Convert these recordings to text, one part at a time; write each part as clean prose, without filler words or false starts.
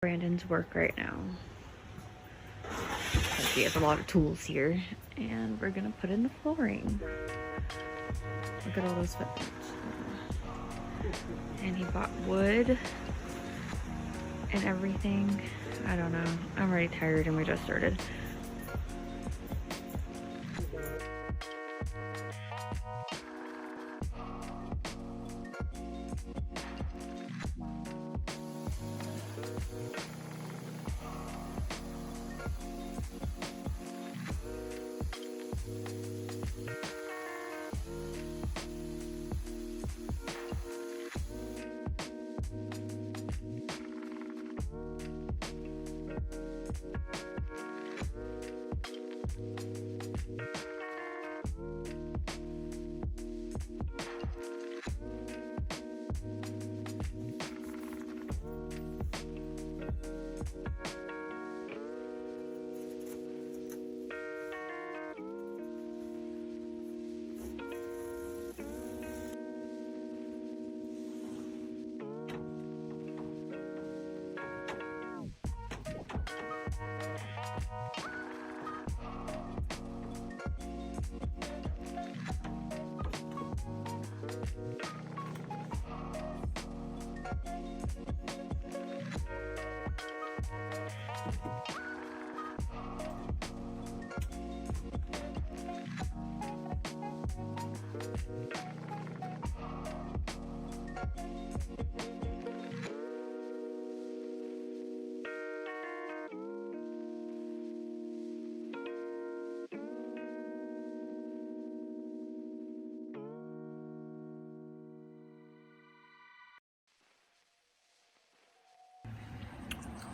Brandon's work right now. He has a lot of tools here, and we're gonna put in the flooring. Look at all those footprints. And he bought wood and everything. I don't know. I'm already tired and we just started.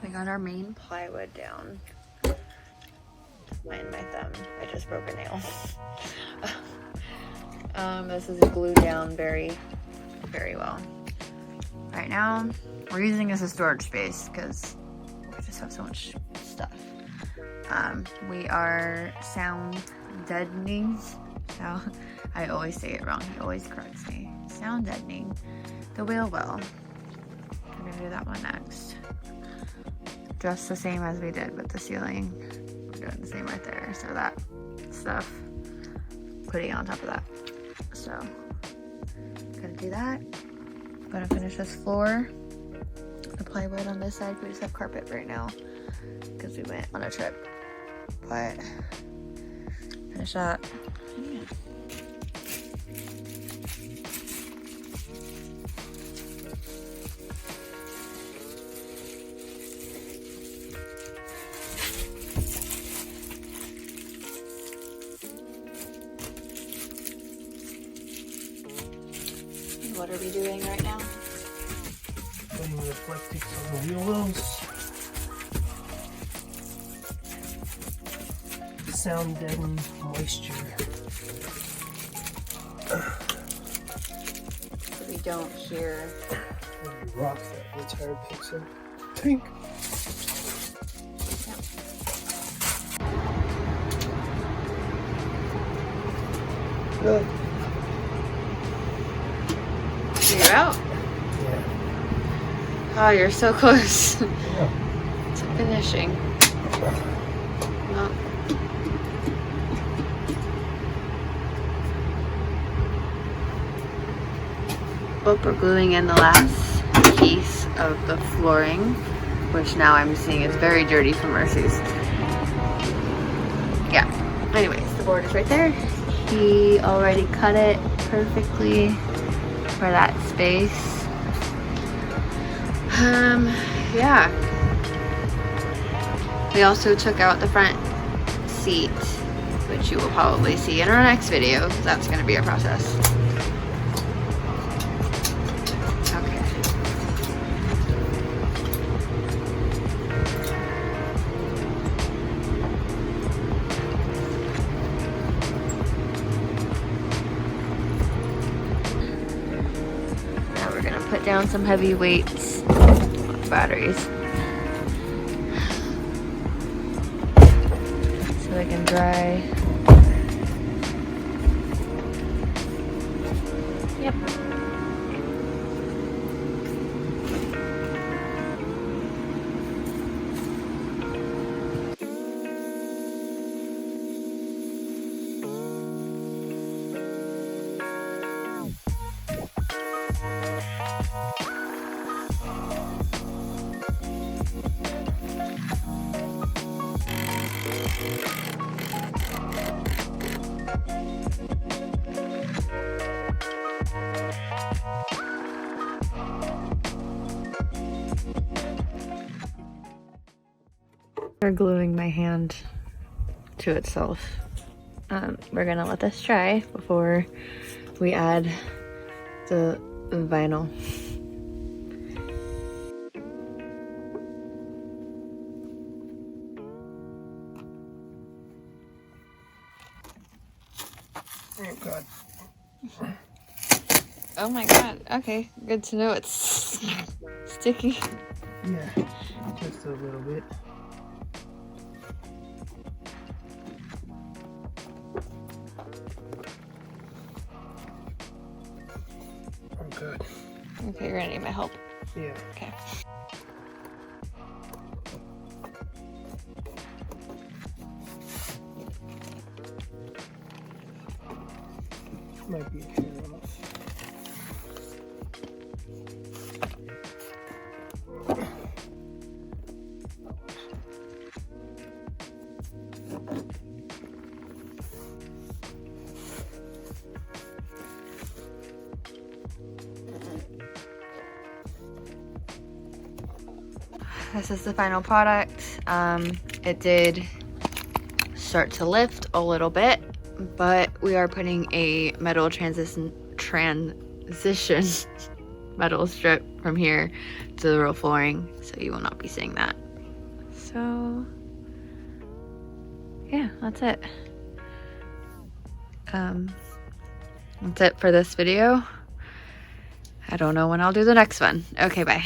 We got our main plywood down. Mind my thumb. I just broke a nail. This is glued down very, very well. Right now, we're using this as storage space because we just have so much stuff. We are sound deadening. So I always say it wrong. He always corrects me. Sound deadening the wheel well. We're gonna do that one next. Just the same as we did with the ceiling. We're doing the same right there. So that stuff, putting it on top of that. So, gonna do that. Gonna finish this floor. The plywood on this side, we just have carpet right now because we went on a trip. But, finish that. Yeah. What are we doing right now? Putting the plastics on the wheel wells. Sound deaden moisture. So we don't hear Maybe rocks that the tire picks up. Tink. Good. You're out. Yeah. Oh, you're so close Yeah. to finishing. Well, we're gluing in the last piece of the flooring, which now I'm seeing is very dirty from Mercy's. Yeah. Anyways, the board is right there. He already cut it perfectly for that space. Yeah. We also took out the front seat, which you will probably see in our next video, because that's going to be a process. Okay. Now we're going to put down some heavy weights, batteries, so they can dry. Yep. We're gluing my hand to itself. We're gonna let this dry before we add the vinyl. Oh God. Oh my god, okay, good to know it's sticky. Yeah, just a little bit. I'm good. Okay, you're gonna need my help. Yeah. Okay. Might be a hair off. This is the final product. It did start to lift a little bit, but we are putting a metal transition metal strip from here to the real flooring, so you will not be seeing that. So yeah, that's it. That's it for this video. I don't know when I'll do the next one. Okay, bye.